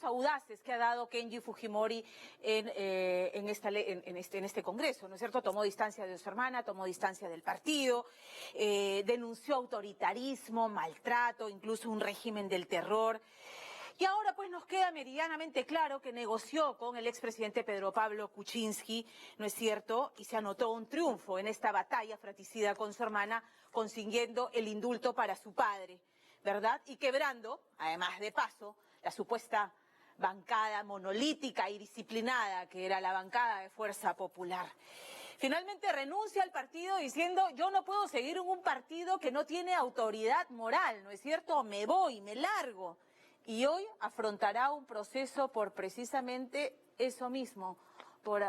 audaces que ha dado Kenji Fujimori en este Congreso, ¿no es cierto? Tomó distancia de su hermana, tomó distancia del partido, denunció autoritarismo, maltrato, incluso un régimen del terror. Y ahora pues nos queda meridianamente claro que negoció con el expresidente Pedro Pablo Kuczynski, ¿no es cierto? Y se anotó un triunfo en esta batalla fratricida con su hermana, consiguiendo el indulto para su padre, ¿verdad? Y quebrando, además de paso, la supuesta bancada monolítica y disciplinada que era la bancada de Fuerza Popular. Finalmente renuncia al partido diciendo: yo no puedo seguir en un partido que no tiene autoridad moral, ¿no es cierto? Me voy, me largo. Y hoy afrontará un proceso por precisamente eso mismo, por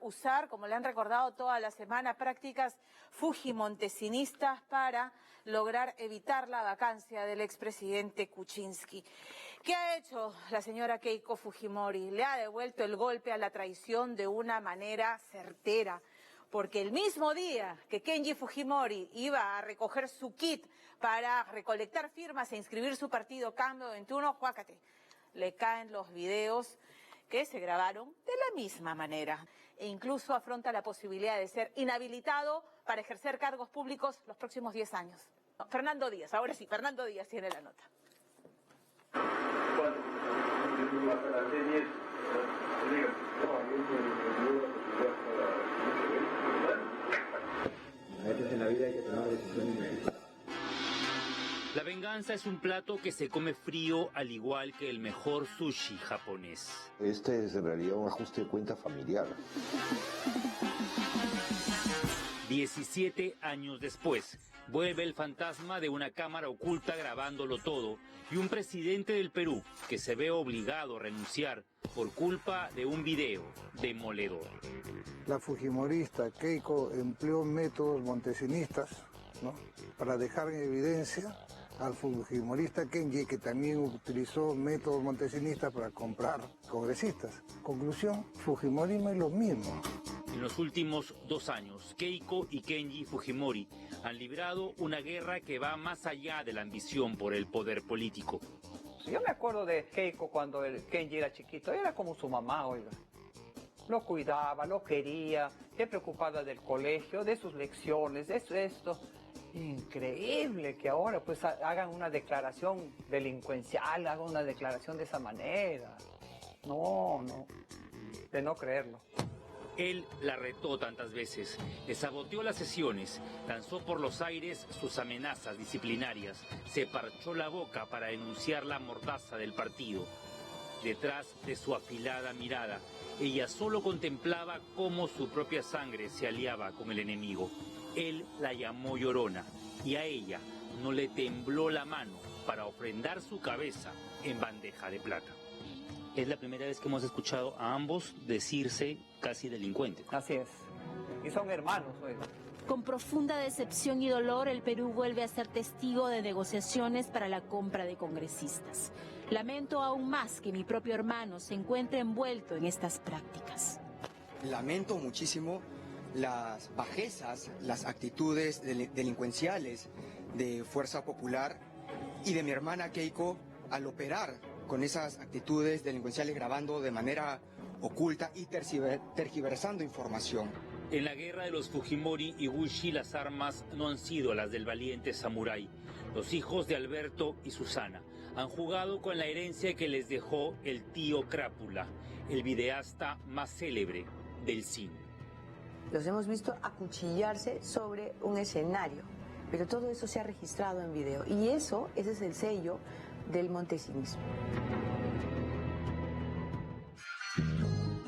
usar, como le han recordado toda la semana, prácticas fujimontesinistas para lograr evitar la vacancia del expresidente Kuczynski. ¿Qué ha hecho la señora Keiko Fujimori? Le ha devuelto el golpe a la traición de una manera certera, porque el mismo día que Kenji Fujimori iba a recoger su kit para recolectar firmas e inscribir su partido Cambio 21, juácate, le caen los videos que se grabaron de la misma manera e incluso afronta la posibilidad de ser inhabilitado para ejercer cargos públicos los próximos 10 años. Fernando Díaz, ahora sí, Fernando Díaz tiene la nota. A veces en la vida hay que tomar decisiones. La venganza es un plato que se come frío al igual que el mejor sushi japonés. Este es en realidad un ajuste de cuenta familiar. 17 años después, vuelve el fantasma de una cámara oculta grabándolo todo y un presidente del Perú que se ve obligado a renunciar por culpa de un video demoledor. La fujimorista Keiko empleó métodos montesinistas, ¿no?, para dejar en evidencia al fujimorista Kenji, que también utilizó métodos montesinistas para comprar congresistas. Conclusión, Fujimorismo es lo mismo. En los últimos 2 años, Keiko y Kenji Fujimori han librado una guerra que va más allá de la ambición por el poder político. Yo me acuerdo de Keiko cuando el Kenji era chiquito, era como su mamá, oiga. Lo cuidaba, lo quería, se preocupaba del colegio, de sus lecciones, de esto. Increíble que ahora pues hagan una declaración delincuencial, hagan una declaración de esa manera. No, de no creerlo. Él la retó tantas veces, le saboteó las sesiones, lanzó por los aires sus amenazas disciplinarias, se parchó la boca para denunciar la mordaza del partido. Detrás de su afilada mirada, ella solo contemplaba cómo su propia sangre se aliaba con el enemigo. Él la llamó llorona y a ella no le tembló la mano para ofrendar su cabeza en bandeja de plata. Es la primera vez que hemos escuchado a ambos decirse casi delincuentes. Así es. Y son hermanos, oiga. Con profunda decepción y dolor, el Perú vuelve a ser testigo de negociaciones para la compra de congresistas. Lamento aún más que mi propio hermano se encuentre envuelto en estas prácticas. Lamento muchísimo las bajezas, las actitudes delincuenciales de Fuerza Popular y de mi hermana Keiko al operar con esas actitudes delincuenciales, grabando de manera oculta y tergiversando información. En la guerra de los Fujimori y Wuxi las armas no han sido las del valiente samurái. Los hijos de Alberto y Susana han jugado con la herencia que les dejó el tío Crápula, el videasta más célebre del cine. Los hemos visto acuchillarse sobre un escenario, pero todo eso se ha registrado en video y ese es el sello del montesinismo.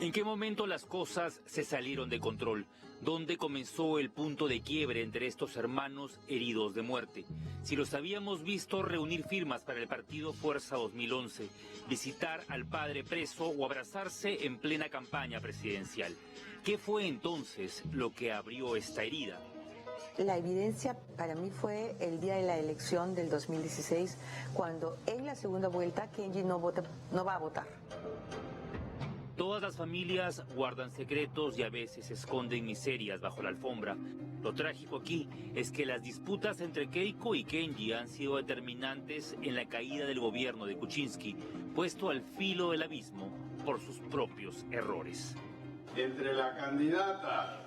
¿En qué momento las cosas se salieron de control? ¿Dónde comenzó el punto de quiebre entre estos hermanos heridos de muerte? Si los habíamos visto reunir firmas para el partido Fuerza 2011, visitar al padre preso o abrazarse en plena campaña presidencial, ¿qué fue entonces lo que abrió esta herida? La evidencia para mí fue el día de la elección del 2016, cuando en la segunda vuelta Kenji no va a votar. Todas las familias guardan secretos y a veces esconden miserias bajo la alfombra. Lo trágico aquí es que las disputas entre Keiko y Kenji han sido determinantes en la caída del gobierno de Kuczynski, puesto al filo del abismo por sus propios errores. Entre la candidata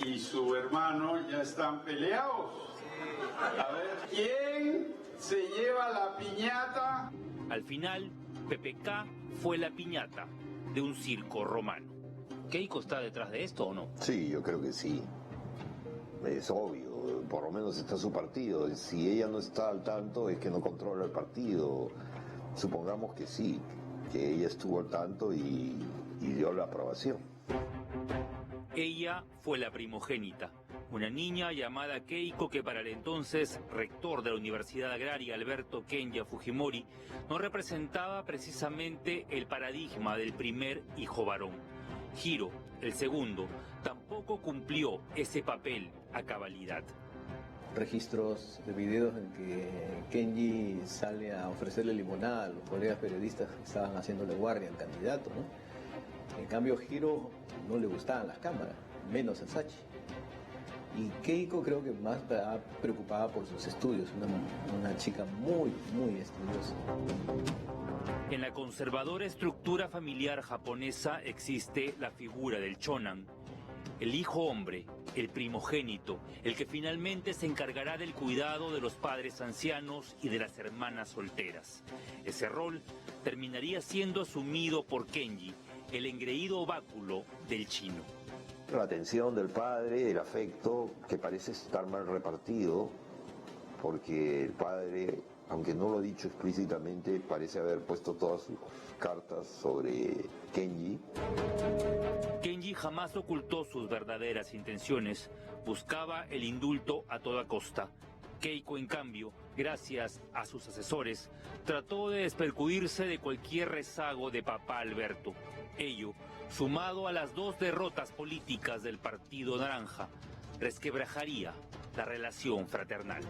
y su hermano ya están peleados. A ver, ¿quién se lleva la piñata? Al final, PPK fue la piñata de un circo romano. ¿Keiko está detrás de esto o no? Sí, yo creo que sí. Es obvio, por lo menos está su partido. Si ella no está al tanto es que no controla el partido. Supongamos que sí, que ella estuvo al tanto y dio la aprobación. Ella fue la primogénita, una niña llamada Keiko que para el entonces rector de la Universidad Agraria Alberto Kenya Fujimori no representaba precisamente el paradigma del primer hijo varón. Hiro, el segundo, tampoco cumplió ese papel a cabalidad. Registros de videos en que Kenji sale a ofrecerle limonada a los colegas periodistas que estaban haciéndole guardia al candidato, ¿no? En cambio, Hiro no le gustaban las cámaras, menos a Sachi. Y Keiko creo que más estaba preocupada por sus estudios, una chica muy, muy estudiosa. En la conservadora estructura familiar japonesa existe la figura del chonan, el hijo hombre, el primogénito, el que finalmente se encargará del cuidado de los padres ancianos y de las hermanas solteras. Ese rol terminaría siendo asumido por Kenji, el engreído báculo del chino. La atención del padre, el afecto, que parece estar mal repartido, porque el padre, aunque no lo ha dicho explícitamente, parece haber puesto todas sus cartas sobre Kenji. Kenji jamás ocultó sus verdaderas intenciones, buscaba el indulto a toda costa. Keiko, en cambio, gracias a sus asesores, trató de despercudirse de cualquier rezago de papá Alberto. Ello, sumado a las 2 derrotas políticas del Partido Naranja, resquebrajaría la relación fraternal.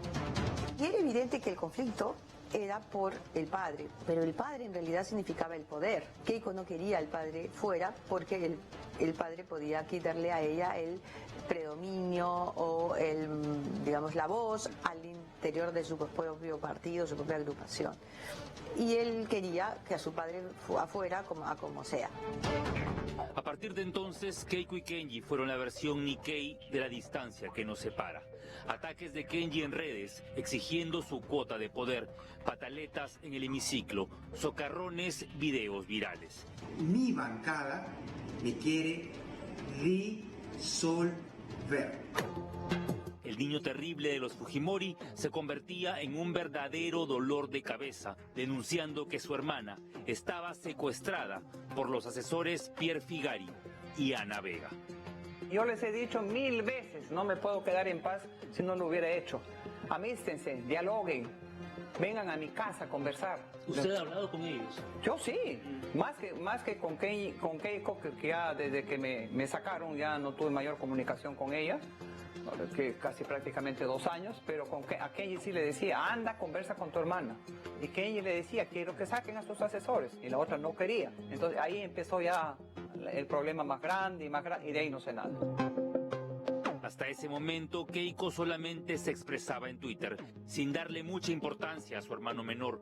Y era evidente que el conflicto era por el padre, pero el padre en realidad significaba el poder. Keiko no quería al padre fuera porque el padre podía quitarle a ella el predominio o digamos, la voz al interior de su propio partido, su propia agrupación. Y él quería que a su padre afuera como sea. A partir de entonces, Keiko y Kenji fueron la versión Nikkei de la distancia que nos separa. Ataques de Kenji en redes, exigiendo su cuota de poder, pataletas en el hemiciclo, socarrones, videos virales. Mi bancada me quiere disolver. El niño terrible de los Fujimori se convertía en un verdadero dolor de cabeza, denunciando que su hermana estaba secuestrada por los asesores Pierre Figari y Ana Vega. Yo les he dicho 1000 veces, no me puedo quedar en paz si no lo hubiera hecho. Amístense, dialoguen, vengan a mi casa a conversar. ¿Usted ha hablado con ellos? Yo sí, más que con Keiko, que ya desde que me sacaron ya no tuve mayor comunicación con ella, que casi prácticamente 2 años, pero a Kenji sí le decía, anda, conversa con tu hermana. Y Kenji le decía, quiero que saquen a sus asesores, y la otra no quería. Entonces ahí empezó ya el problema más grande, y de ahí no sé nada. Hasta ese momento, Keiko solamente se expresaba en Twitter, sin darle mucha importancia a su hermano menor,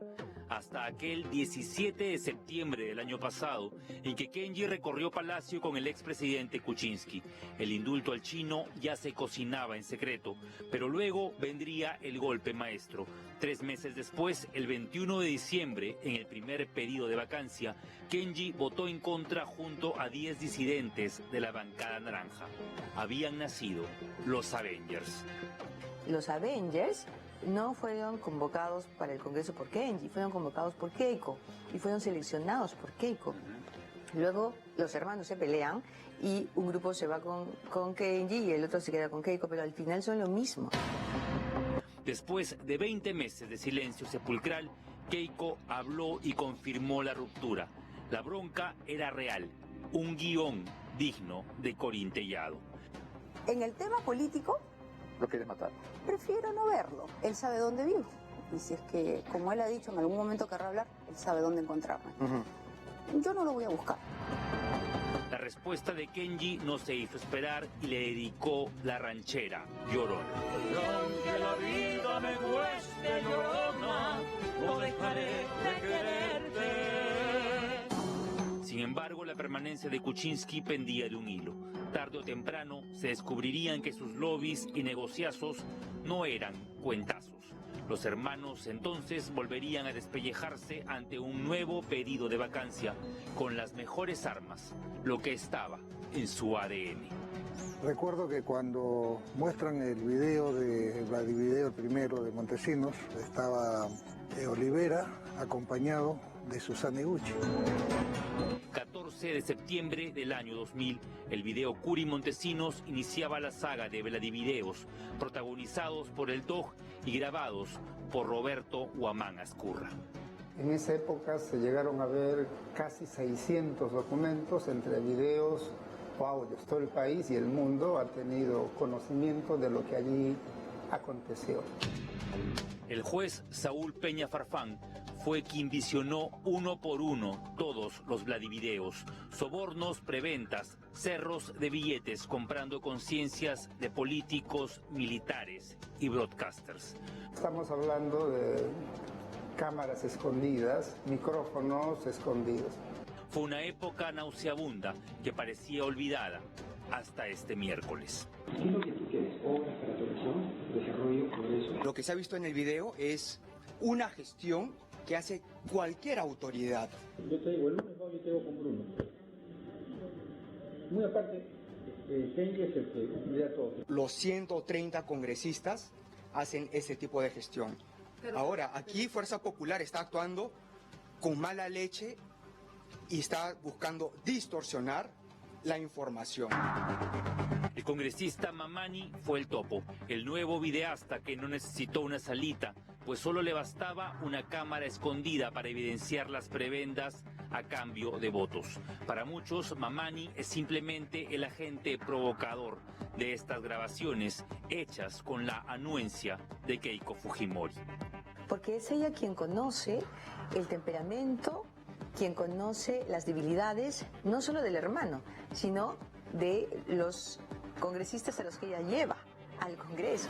hasta aquel 17 de septiembre del año pasado, en que Kenji recorrió Palacio con el expresidente Kuczynski. El indulto al chino ya se cocinaba en secreto, pero luego vendría el golpe maestro. 3 meses después, el 21 de diciembre, en el primer pedido de vacancia, Kenji votó en contra junto a 10 disidentes de la bancada naranja. Habían nacido los Avengers. Los Avengers no fueron convocados para el Congreso por Kenji, fueron convocados por Keiko y fueron seleccionados por Keiko. Luego los hermanos se pelean y un grupo se va con Kenji y el otro se queda con Keiko, pero al final son lo mismo. Después de 20 meses de silencio sepulcral, Keiko habló y confirmó la ruptura. La bronca era real, un guión digno de Corín Tellado. En el tema político, lo quiere matar. Prefiero no verlo. Él sabe dónde vivo. Y si es que, como él ha dicho, en algún momento querrá hablar, él sabe dónde encontrarme. Yo no lo voy a buscar. La respuesta de Kenji no se hizo esperar y le dedicó la ranchera Llorona. Aunque la vida me cueste, Llorona, no dejaré de quererte. embargo, la permanencia de Kuczynski pendía de un hilo. Tarde o temprano se descubrirían que sus lobbies y negociazos no eran cuentazos. Los hermanos entonces volverían a despellejarse ante un nuevo pedido de vacancia con las mejores armas, lo que estaba en su ADN. Recuerdo que cuando muestran el video de Vladivideo I de Montesinos, estaba Olivera acompañado de Susana Iguchi. 14 de septiembre del año 2000, el video Curi Montesinos iniciaba la saga de Vladivideos, protagonizados por el DOG y grabados por Roberto Huamán Azcurra. En esa época se llegaron a ver casi 600 documentos entre videos o audios. Todo el país y el mundo ha tenido conocimiento de lo que allí aconteció. El juez Saúl Peña Farfán fue quien visionó uno por uno todos los Vladivideos, sobornos, preventas, cerros de billetes comprando conciencias de políticos, militares y broadcasters. Estamos hablando de cámaras escondidas, micrófonos escondidos. Fue una época nauseabunda que parecía olvidada hasta este miércoles. ¿Qué es lo que tú quieres? ¿Obras para televisión? ¿Desarrollo? ¿Progreso? Lo que se ha visto en el video es una gestión que hace cualquier autoridad. Yo te digo, el lunes yo te digo con Bruno. Muy aparte, Kenji es el que cumplirá todo. Los 130 congresistas hacen ese tipo de gestión. Ahora, aquí Fuerza Popular está actuando con mala leche y está buscando distorsionar la información. El congresista Mamani fue el topo, el nuevo videasta que no necesitó una salita, pues solo le bastaba una cámara escondida para evidenciar las prebendas a cambio de votos. Para muchos, Mamani es simplemente el agente provocador de estas grabaciones hechas con la anuencia de Keiko Fujimori. Porque es ella quien conoce el temperamento, quien conoce las debilidades, no solo del hermano, sino de los congresistas a los que ella lleva al Congreso.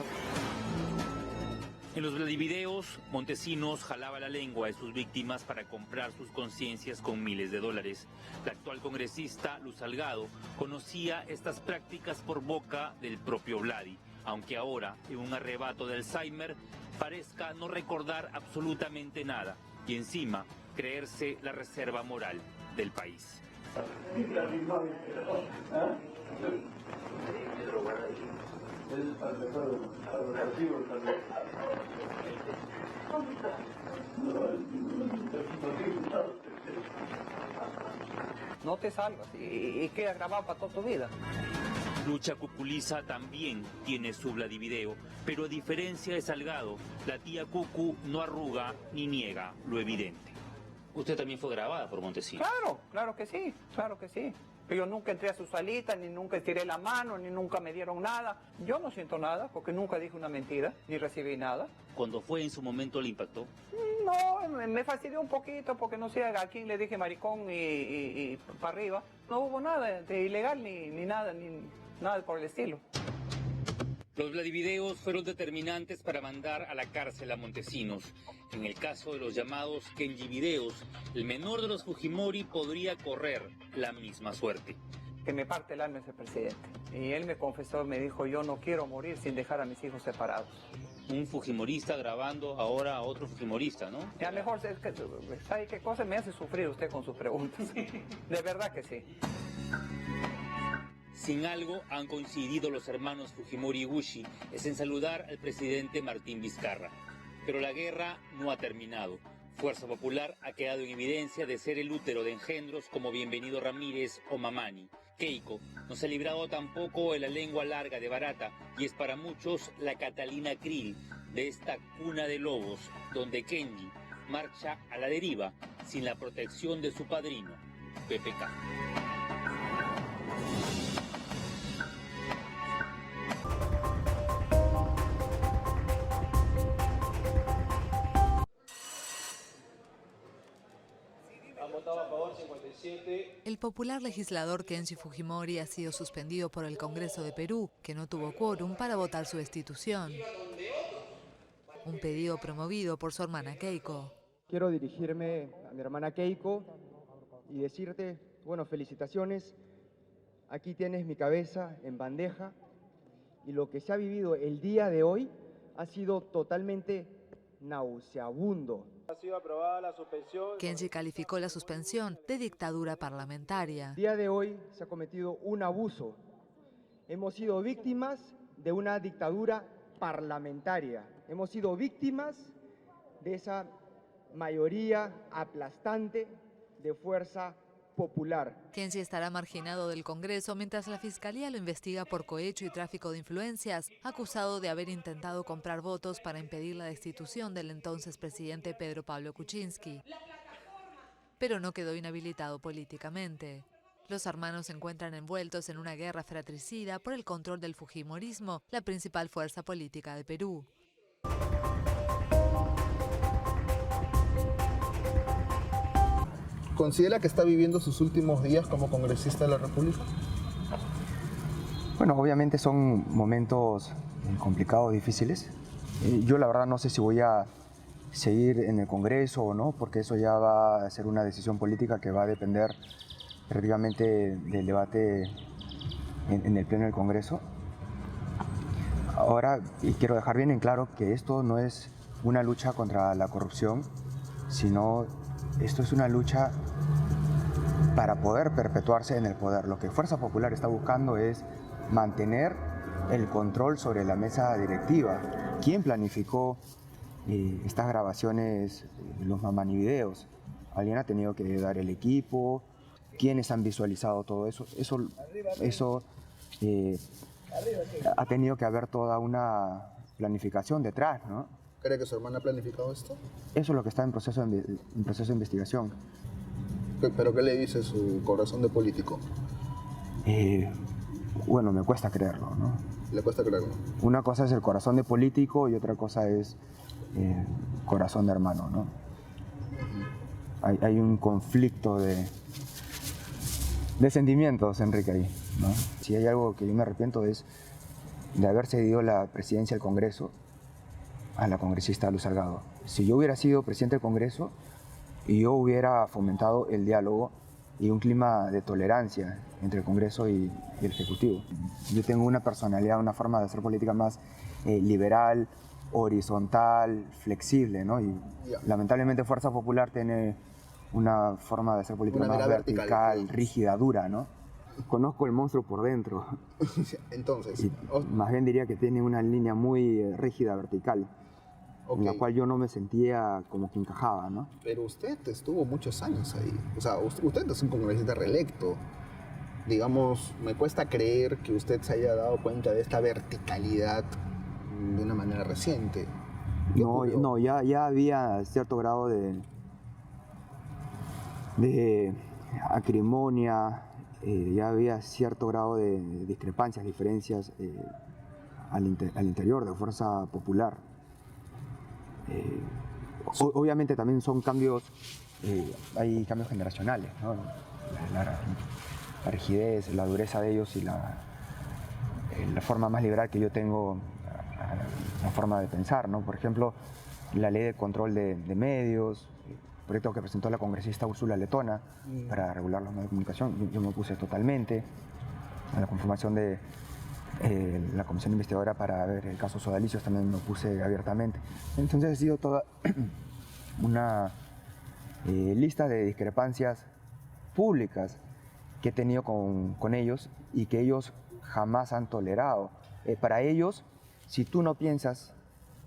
En los Vladivideos, Montesinos jalaba la lengua de sus víctimas para comprar sus conciencias con miles de dólares. La actual congresista, Luz Salgado, conocía estas prácticas por boca del propio Vladi, aunque ahora, en un arrebato de Alzheimer, parezca no recordar absolutamente nada y encima creerse la reserva moral del país. No te salvas y queda grabado para toda tu vida. Lucha Cuculiza también tiene su Vladivideo, pero a diferencia de Salgado, la tía Cucu no arruga ni niega lo evidente. Usted también fue grabada por Montesinos. Claro, claro que sí, claro que sí. Yo nunca entré a su salita, ni nunca estiré la mano, ni nunca me dieron nada. Yo no siento nada, porque nunca dije una mentira, ni recibí nada. ¿Cuando fue en su momento le impactó? No, me fastidió un poquito, porque no sé a quién le dije maricón y para arriba. No hubo nada de ilegal, ni nada por el estilo. Los Vladivideos fueron determinantes para mandar a la cárcel a Montesinos. En el caso de los llamados Kenjivideos, el menor de los Fujimori podría correr la misma suerte. Que me parte el alma ese presidente. Y él me confesó, me dijo, yo no quiero morir sin dejar a mis hijos separados. Un fujimorista grabando ahora a otro fujimorista, ¿no? Ya mejor, ¿sabe qué cosa me hace sufrir usted con sus preguntas? De verdad que sí. Sin algo han coincidido los hermanos Fujimori y Gushi, es en saludar al presidente Martín Vizcarra. Pero la guerra no ha terminado. Fuerza Popular ha quedado en evidencia de ser el útero de engendros como Bienvenido Ramírez o Mamani. Keiko no se ha librado tampoco de la lengua larga de Barata y es para muchos la Catalina Krill de esta cuna de lobos donde Kenji marcha a la deriva sin la protección de su padrino, PPK. El popular legislador Kenji Fujimori ha sido suspendido por el Congreso de Perú, que no tuvo quórum para votar su destitución. Un pedido promovido por su hermana Keiko. Quiero dirigirme a mi hermana Keiko y decirte, bueno, felicitaciones, aquí tienes mi cabeza en bandeja y lo que se ha vivido el día de hoy ha sido totalmente nauseabundo. Ha sido aprobada la suspensión. Kenji calificó la suspensión de dictadura parlamentaria. El día de hoy se ha cometido un abuso. Hemos sido víctimas de una dictadura parlamentaria. Hemos sido víctimas de esa mayoría aplastante de fuerza popular. Kenji estará marginado del Congreso mientras la Fiscalía lo investiga por cohecho y tráfico de influencias, acusado de haber intentado comprar votos para impedir la destitución del entonces presidente Pedro Pablo Kuczynski. Pero no quedó inhabilitado políticamente. Los hermanos se encuentran envueltos en una guerra fratricida por el control del fujimorismo, la principal fuerza política de Perú. ¿Considera que está viviendo sus últimos días como congresista de la República? Bueno, obviamente son momentos complicados, difíciles. Yo la verdad no sé si voy a seguir en el Congreso o no, porque eso ya va a ser una decisión política que va a depender prácticamente del debate en el Pleno del Congreso. Ahora, y quiero dejar bien en claro que esto no es una lucha contra la corrupción, sino esto es una lucha para poder perpetuarse en el poder. Lo que Fuerza Popular está buscando es mantener el control sobre la mesa directiva. ¿Quién planificó estas grabaciones, los mamanivideos? Alguien ha tenido que dar el equipo. ¿Quiénes han visualizado todo eso? Eso ha tenido que haber toda una planificación detrás, ¿no? ¿Cree que su hermana ha planificado esto? Eso es lo que está en proceso de investigación. ¿Pero qué le dice su corazón de político? Bueno, me cuesta creerlo, ¿no? ¿Le cuesta creerlo? Una cosa es el corazón de político y otra cosa es corazón de hermano, ¿no? Hay un conflicto de sentimientos, Enrique, ahí, ¿no? Si hay algo que yo me arrepiento es de haber cedido la presidencia del Congreso a la congresista Luz Salgado. Si yo hubiera sido presidente del Congreso y yo hubiera fomentado el diálogo y un clima de tolerancia entre el Congreso y el Ejecutivo. Yo tengo una personalidad, una forma de hacer política más liberal, horizontal, flexible, ¿no? Y lamentablemente Fuerza Popular tiene una forma de hacer política más vertical, rígida, dura, ¿no? Conozco el monstruo por dentro. Entonces, más bien diría que tiene una línea muy rígida, vertical, en la cual yo no me sentía como que encajaba, ¿no? Pero usted estuvo muchos años ahí. O sea, usted es un congresista reelecto. Digamos, me cuesta creer que usted se haya dado cuenta de esta verticalidad de una manera reciente. No, ya había cierto grado de acrimonia, ya había cierto grado de discrepancias, diferencias al interior de Fuerza Popular. Obviamente también son cambios, hay cambios generacionales, ¿no? La rigidez, la dureza de ellos y la forma más liberal que yo tengo, la forma de pensar, ¿no? Por ejemplo, la ley de control de medios, proyecto que presentó la congresista Úrsula Letona para regular los medios de comunicación. Yo me opuse totalmente a la conformación de la comisión investigadora para ver el caso Sodalicios, también me opuse abiertamente. Entonces ha sido toda una lista de discrepancias públicas que he tenido con ellos y que ellos jamás han tolerado. Para ellos, si tú no piensas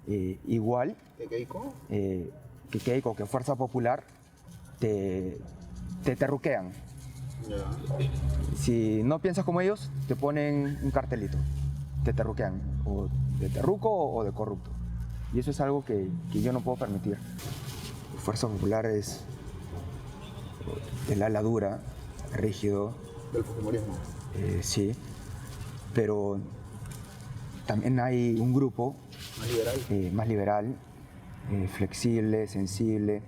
igual que Keiko, que Fuerza Popular, te terruquean. Si no piensas como ellos, te ponen un cartelito, te terruquean, o de terruco o de corrupto. Y eso es algo que yo no puedo permitir. Fuerza Popular es el ala dura, rígido. ¿Del fujimorismo? Sí, pero también hay un grupo más liberal, flexible, sensible,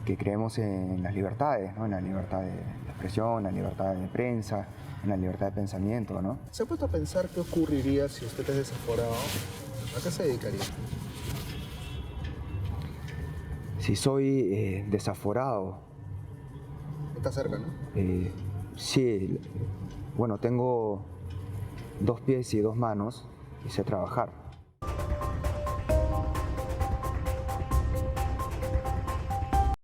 que creemos en las libertades, ¿no? En la libertad de expresión, en la libertad de prensa, en la libertad de pensamiento, ¿no? ¿Se ha puesto a pensar qué ocurriría si usted es desaforado? ¿A qué se dedicaría? Si soy desaforado, Está cerca, ¿no? Sí, bueno, tengo 2 pies y 2 manos y sé trabajar.